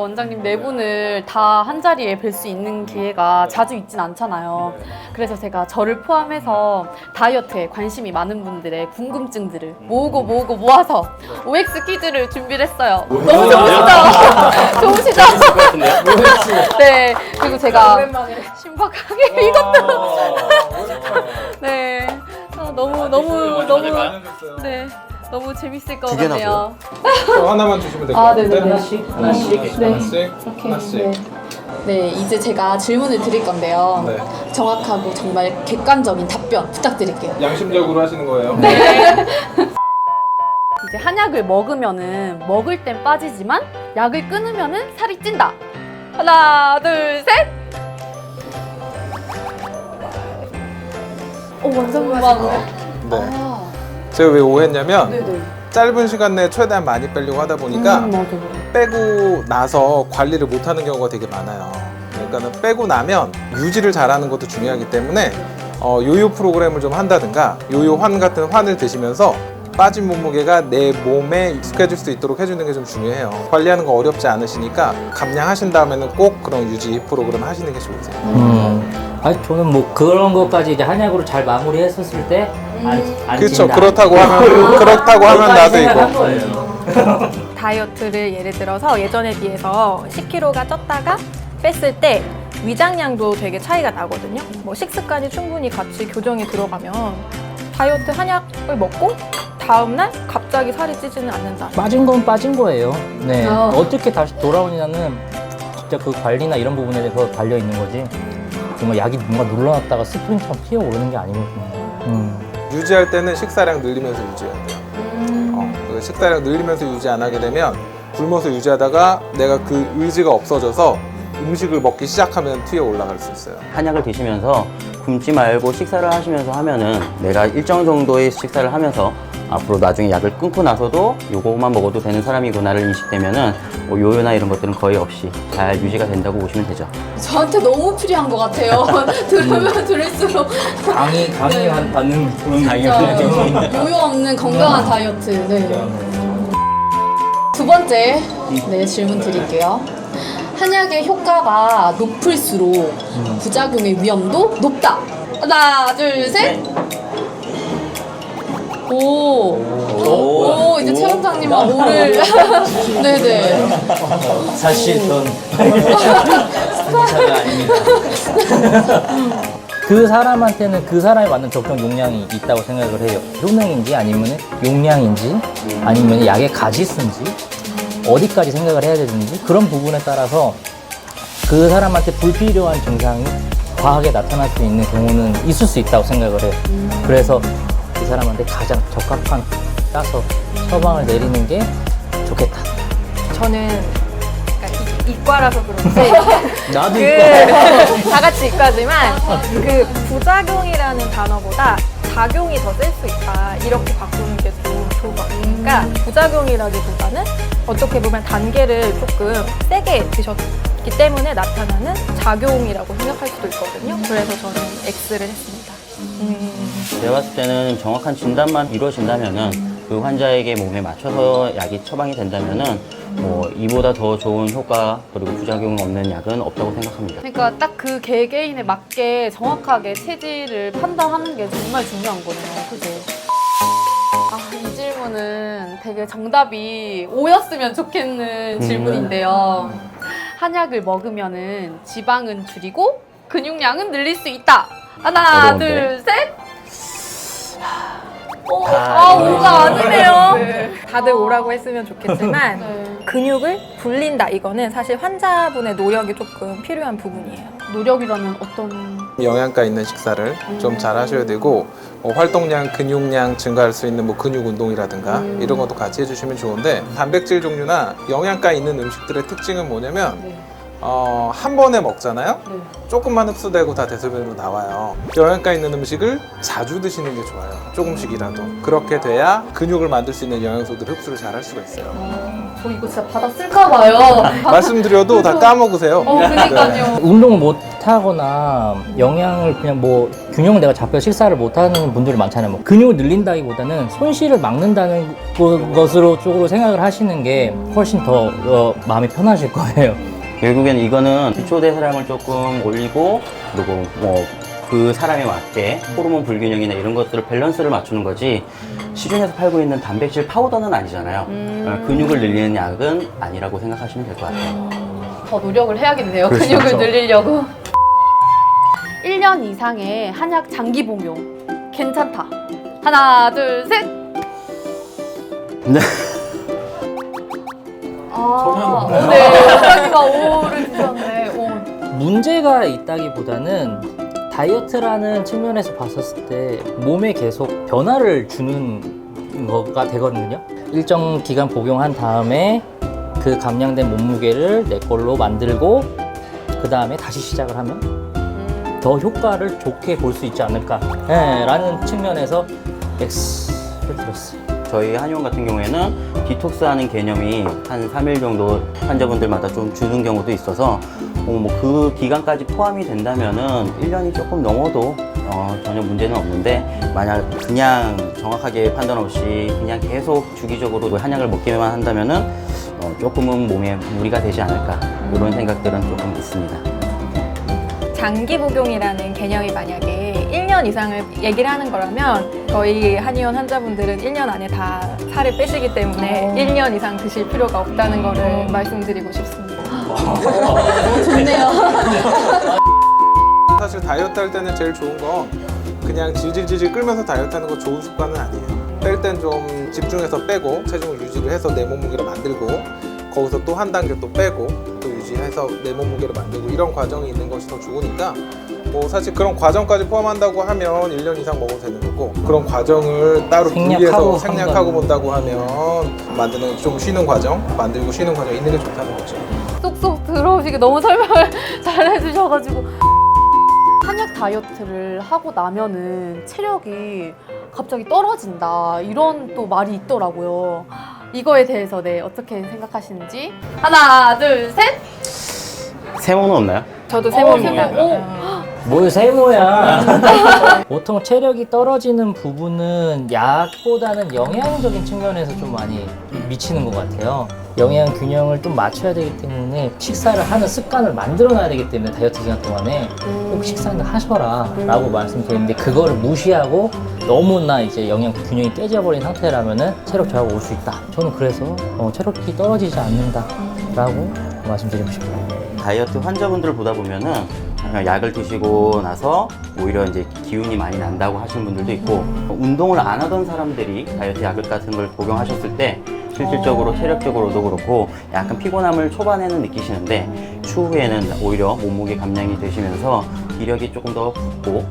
원장님 네 분을 다 한 자리에 뵐 수 있는 기회가 자주 있진 않잖아요. 그래서 제가 저를 포함해서 다이어트에 관심이 많은 분들의 궁금증들을 모으고 모아서 OX 퀴즈를 준비를 했어요. 너무 좋으시죠? 좋으시죠? 네. 그리고 제가 신박하게 이것도 네. 너무 네. 너무 재밌을 것 같네요. 하나만 주시면 될 것 같은데. 하나씩. 하나씩. 네, 이제 제가 질문을 드릴 건데요. 네. 정확하고 정말 객관적인 답변 부탁드릴게요. 양심적으로 하시는 거예요. 네. 이제 한약을 먹으면은 먹을 땐 빠지지만 약을 끊으면은 살이 찐다. 하나, 둘, 셋. 완전 궁금하고. 네. 제가 왜 오해했냐면 네네. 짧은 시간 내에 최대한 많이 빼려고 하다 보니까 맞아요. 빼고 나서 관리를 못하는 경우가 되게 많아요. 그러니까는 빼고 나면 유지를 잘하는 것도 중요하기 때문에 요요 프로그램을 좀 한다든가 요요 환 같은 환을 드시면서 빠진 몸무게가 내 몸에 익숙해질 수 있도록 해주는 게 좀 중요해요. 관리하는 거 어렵지 않으시니까 감량하신 다음에는 꼭 그런 유지 프로그램 하시는 게 좋으세요. 아니 저는 뭐 그런 것까지 이제 한약으로 잘 마무리했었을 때 안 그렇죠. 찐다. 그렇다고 하면 나도 이거. 다이어트를 예를 들어서 예전에 비해서 10kg가 쪘다가 뺐을 때 위장량도 되게 차이가 나거든요. 뭐 식습관이 충분히 같이 교정이 들어가면 다이어트 한약을 먹고 다음날 갑자기 살이 찌지는 않는다. 빠진 건 빠진 거예요. 네. 어. 어떻게 다시 돌아오냐는 진짜 그 관리나 이런 부분에 대해서 달려 있는 거지. 정말 약이 뭔가 눌러놨다가 스프링처럼 튀어오르는 게 아니거든요. 유지할 때는 식사량 늘리면서 유지해야 돼요. 그 식사량 늘리면서 유지 안 하게 되면 굶어서 유지하다가 내가 그 의지가 없어져서 음식을 먹기 시작하면 튀어 올라갈 수 있어요. 한약을 드시면서 굶지 말고 식사를 하시면서 하면은 내가 일정 정도의 식사를 하면서 앞으로 나중에 약을 끊고 나서도 요거만 먹어도 되는 사람이구나를 인식되면은 뭐 요요나 이런 것들은 거의 없이 잘 유지가 된다고 보시면 되죠. 저한테 너무 필요한 것 같아요. 들으면 들을수록 강의한 받는 그런 진짜 요요 없는 건강한 다이어트. 네. 두 번째 질문 드릴게요. 한약의 효과가 높을수록 부작용의 위험도 높다. 하나, 둘, 셋. 오, 이제 최 원장님은 오를. 네네. 사실 전 스폰서가 아닙니다. 그 사람한테는 그 사람에 맞는 적정 용량이 있다고 생각을 해요. 효능인지 아니면 용량인지 아니면 약의 가지수인지 어디까지 생각을 해야 되는지 그런 부분에 따라서 그 사람한테 불필요한 증상이 과하게 나타날 수 있는 경우는 있을 수 있다고 생각을 해요. 그래서 그 사람한테 가장 적합한 따서 처방을 내리는 게 좋겠다. 저는 그러니까 이과라서 그런지 나도 다 같이 이과지만 그 부작용이라는 단어보다 작용이 더 셀 수 있다 이렇게 바꾸는 게 좀 좋을 것 같아요. 그러니까 부작용이라기보다는 어떻게 보면 단계를 조금 세게 드셨기 때문에 나타나는 작용이라고 생각할 수도 있거든요. 그래서 저는 X를 했습니다. 제가 봤을 때는 정확한 진단만 이루어진다면은 그 환자에게 몸에 맞춰서 약이 처방이 된다면은 뭐 이보다 더 좋은 효과 그리고 부작용 없는 약은 없다고 생각합니다. 그러니까 딱 그 개개인에 맞게 정확하게 체질을 판단하는 게 정말 중요한 거네요. 그죠? 이 질문은 되게 정답이 O였으면 좋겠는 질문인데요. 한약을 먹으면은 지방은 줄이고 근육량은 늘릴 수 있다. 하나, 어려운데? 둘, 셋. O가 아니네요. 다들 오라고 했으면 좋겠지만 네. 근육을 불린다 이거는 사실 환자분의 노력이 조금 필요한 부분이에요. 노력이라면 어떤? 영양가 있는 식사를 좀 잘 하셔야 되고 활동량, 근육량 증가할 수 있는 뭐 근육 운동이라든가 이런 것도 같이 해주시면 좋은데 단백질 종류나 영양가 있는 음식들의 특징은 뭐냐면 네. 한 번에 먹잖아요. 네. 조금만 흡수되고 다 대소변으로 나와요. 영양가 있는 음식을 자주 드시는 게 좋아요. 조금씩이라도. 그렇게 돼야 근육을 만들 수 있는 영양소들 흡수를 잘 할 수가 있어요. 저 이거 진짜 받아 쓸까 봐요. 말씀드려도 다 까먹으세요. 그러니까요. 운동을 못 하거나 영양을 그냥 뭐 균형을 내가 잡혀 식사를 못 하는 분들이 많잖아요. 뭐 근육을 늘린다기보다는 손실을 막는다는 것으로 쪽으로 생각을 하시는 게 훨씬 더 마음이 편하실 거예요. 결국에는 이거는 기초 대사량을 조금 올리고 그리고 뭐 그 사람에 맞게 호르몬 불균형이나 이런 것들을 밸런스를 맞추는 거지 시중에서 팔고 있는 단백질 파우더는 아니잖아요. 근육을 늘리는 약은 아니라고 생각하시면 될 것 같아요. 더 노력을 해야겠네요. 그렇죠. 근육을 늘리려고. 1년 이상의 한약 장기 복용. 괜찮다. 하나, 둘, 셋. 네. 네. 원장님아 오를 주셨네. 문제가 있다기보다는 다이어트라는 측면에서 봤었을 때 몸에 계속 변화를 주는 거가 되거든요. 일정 기간 복용한 다음에 그 감량된 몸무게를 내 걸로 만들고 그 다음에 다시 시작을 하면 더 효과를 좋게 볼 수 있지 않을까 라는 측면에서 X를 들었어요. 저희 한의원 같은 경우에는 디톡스하는 개념이 한 3일 정도 환자분들마다 좀 주는 경우도 있어서 뭐 그 기간까지 포함이 된다면은 1년이 조금 넘어도 전혀 문제는 없는데 만약 그냥 정확하게 판단 없이 그냥 계속 주기적으로 한약을 먹기만 한다면은 조금은 몸에 무리가 되지 않을까 이런 생각들은 조금 있습니다. 장기 복용이라는 개념이 만약에 1년 이상을 얘기를 하는 거라면 저희 한의원 환자분들은 1년 안에 다 살을 빼시기 때문에 1년 이상 드실 필요가 없다는 거를 말씀드리고 싶습니다. 좋네요. 사실 다이어트 할 때는 제일 좋은 건 그냥 질질질질 끌면서 다이어트 하는 거 좋은 습관은 아니에요. 뺄 땐 좀 집중해서 빼고 체중을 유지를 해서 내 몸무게를 만들고 거기서 또 한 단계 또 빼고 또 유지해서 내 몸무게를 만들고 이런 과정이 있는 것이 더 좋으니까 뭐 사실 그런 과정까지 포함한다고 하면 1년 이상 먹어도 되는 거고 그런 과정을 따로 분리해서 생략하고 본다고 하면 만드는 좀 쉬는 과정, 만들고 쉬는 과정 있는 게 좋다는 거죠. 쏙쏙 들어오시게 너무 설명을 잘 해주셔가지고 한약 다이어트를 하고 나면은 체력이 갑자기 떨어진다 이런 또 말이 있더라고요. 이거에 대해서 네 어떻게 생각하시는지 하나 둘 셋. 세모는 없나요? 저도 세모. 세모입니다. 뭘 세모야. 보통 체력이 떨어지는 부분은 약보다는 영양적인 측면에서 좀 많이 미치는 것 같아요. 영양 균형을 좀 맞춰야 되기 때문에 식사를 하는 습관을 만들어 놔야 되기 때문에 다이어트 기간 동안에 꼭 식사는 하셔라 라고 말씀드리는데 그거를 무시하고 너무나 이제 영양 균형이 깨져버린 상태라면은 체력 저하가 올 수 있다. 저는 그래서 체력이 떨어지지 않는다 라고 말씀드리고 싶어요. 다이어트 환자분들을 보다 보면은 약을 드시고 나서 오히려 이제 기운이 많이 난다고 하시는 분들도 있고 운동을 안 하던 사람들이 다이어트 약 같은 걸 복용하셨을 때 실질적으로 체력적으로도 그렇고 약간 피곤함을 초반에는 느끼시는데 추후에는 오히려 몸무게 감량이 되시면서 기력이 조금 더 붙고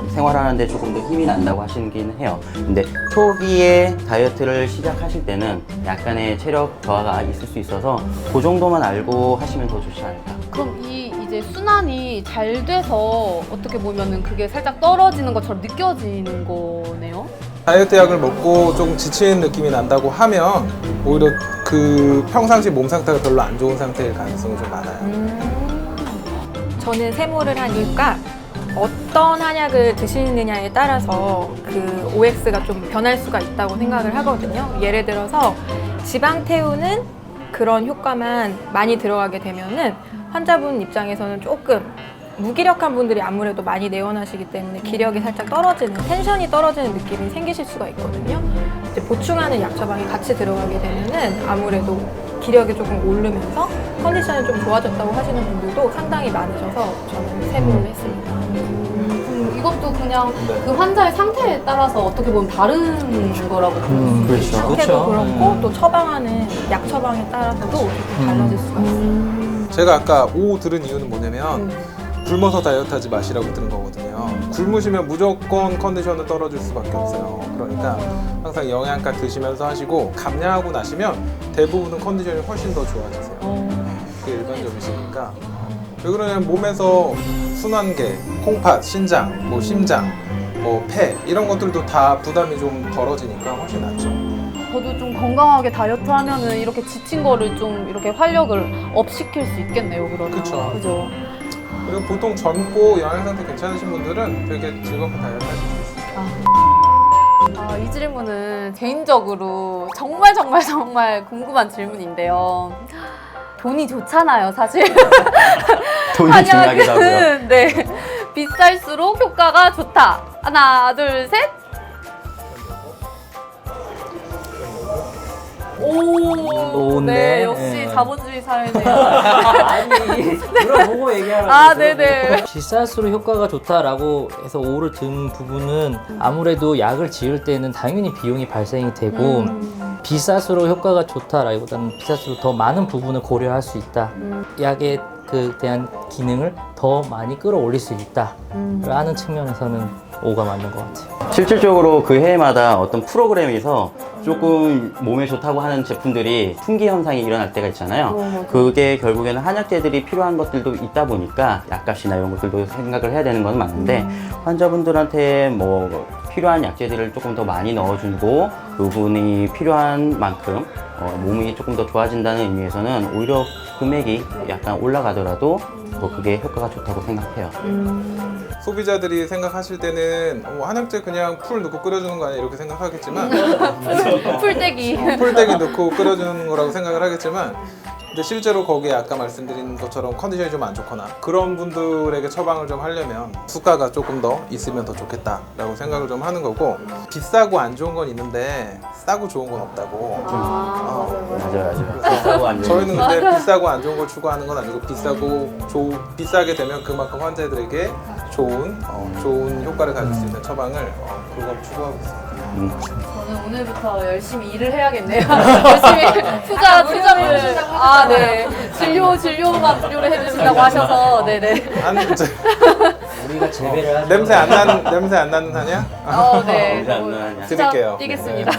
생활하는데 조금 더 힘이 난다고 하시긴 해요. 근데 초기에 다이어트를 시작하실 때는 약간의 체력 저하가 있을 수 있어서 그 정도만 알고 하시면 더 좋지 않을까. 그럼 이제 순환이 잘 돼서 어떻게 보면은 그게 살짝 떨어지는 것처럼 느껴지는 거네요. 다이어트 약을 먹고 조금 지치는 느낌이 난다고 하면 오히려 그 평상시 몸 상태가 별로 안 좋은 상태일 가능성이 좀 많아요. 저는 세모를 한 이유가 어떤 한약을 드시느냐에 따라서 그 OX가 좀 변할 수가 있다고 생각을 하거든요. 예를 들어서 지방 태우는 그런 효과만 많이 들어가게 되면은 환자분 입장에서는 조금 무기력한 분들이 아무래도 많이 내원하시기 때문에 기력이 살짝 떨어지는, 텐션이 떨어지는 느낌이 생기실 수가 있거든요. 이제 보충하는 약 처방이 같이 들어가게 되면은 아무래도 기력이 조금 오르면서 컨디션이 좀 좋아졌다고 하시는 분들도 상당히 많으셔서 저는 세모를 했습니다. 이것도 그냥 그 환자의 상태에 따라서 어떻게 보면 다른 거라고 볼수 있어요. 그렇죠. 상태도 그렇고 또 처방하는 약 처방에 따라서도 좀 달라질 수가 있어요. 제가 아까 오 들은 이유는 뭐냐면 굶어서 다이어트 하지 마시라고 들은 거거든요. 굶으시면 무조건 컨디션은 떨어질 수밖에 없어요. 그러니까 항상 영양가 드시면서 하시고 감량하고 나시면 대부분은 컨디션이 훨씬 더 좋아지세요. 그게 일반적인 하시는 점이 있으니까 왜 그러냐면 몸에서 순환계, 콩팥, 신장, 뭐 심장, 뭐 폐 이런 것들도 다 부담이 좀 덜어지니까 훨씬 낫죠. 저도 좀 건강하게 다이어트 하면은 이렇게 지친 거를 좀 이렇게 활력을 업시킬 수 있겠네요, 그러면. 그쵸. 그죠? 그리고 보통 젊고 영양 상태 괜찮으신 분들은 되게 즐겁게 다이어트 하실 수 있어요. 이 질문은 개인적으로 정말 궁금한 질문인데요. 돈이 좋잖아요, 사실. 돈이 중요하기도 하고요. 네. 비쌀수록 효과가 좋다. 하나, 둘, 셋. 오, 좋네. 네, 역시 네. 자본주의 사회네요. 아니, 물어보고 얘기하라고. 아, 네네. 비쌀수록 효과가 좋다라고 해서 오를 든 부분은 아무래도 약을 지을 때는 당연히 비용이 발생이 되고 비쌀수록 효과가 좋다라기보다는 비쌀수록 더 많은 부분을 고려할 수 있다. 약에 대한 기능을 더 많이 끌어올릴 수 있다. 라는 측면에서는 O가 맞는 것 같아요. 실질적으로 그 해마다 어떤 프로그램에서 조금 몸에 좋다고 하는 제품들이 품귀 현상이 일어날 때가 있잖아요. 그게 결국에는 한약재들이 필요한 것들도 있다 보니까 약값이나 이런 것들도 생각을 해야 되는 건 맞는데 환자분들한테 뭐 필요한 약재들을 조금 더 많이 넣어주고 그분이 필요한 만큼 몸이 조금 더 좋아진다는 의미에서는 오히려 금액이 약간 올라가더라도 뭐 그게 효과가 좋다고 생각해요. 소비자들이 생각하실 때는 한약재 그냥 풀 넣고 끓여주는 거 아니야 이렇게 생각하겠지만 풀떼기. 풀떼기 넣고 끓여주는 거라고 생각을 하겠지만 근데 실제로 거기에 아까 말씀드린 것처럼 컨디션이 좀 안 좋거나 그런 분들에게 처방을 좀 하려면 수가가 조금 더 있으면 더 좋겠다라고 생각을 좀 하는 거고 비싸고 안 좋은 건 있는데 싸고 좋은 건 없다고. 맞아요. 비싸고 안 좋은 저희는 근데 비싸고 안 좋은 걸 추구하는 건 아니고 비싸게 되면 그만큼 환자들에게 좋은 효과를 가질 수 있는 처방을 그걸 추구하고 있습니다. 저는 오늘부터 열심히 일을 해야겠네요. 열심히 투자를. 아, 네. 진료만 무료로 해주신다고 하셔서, 네네. 우리가 재배를 하죠. 냄새 안 나는 한약? 네. 냄새 안 나는 한약. 투자 드릴게요. 뛰겠습니다.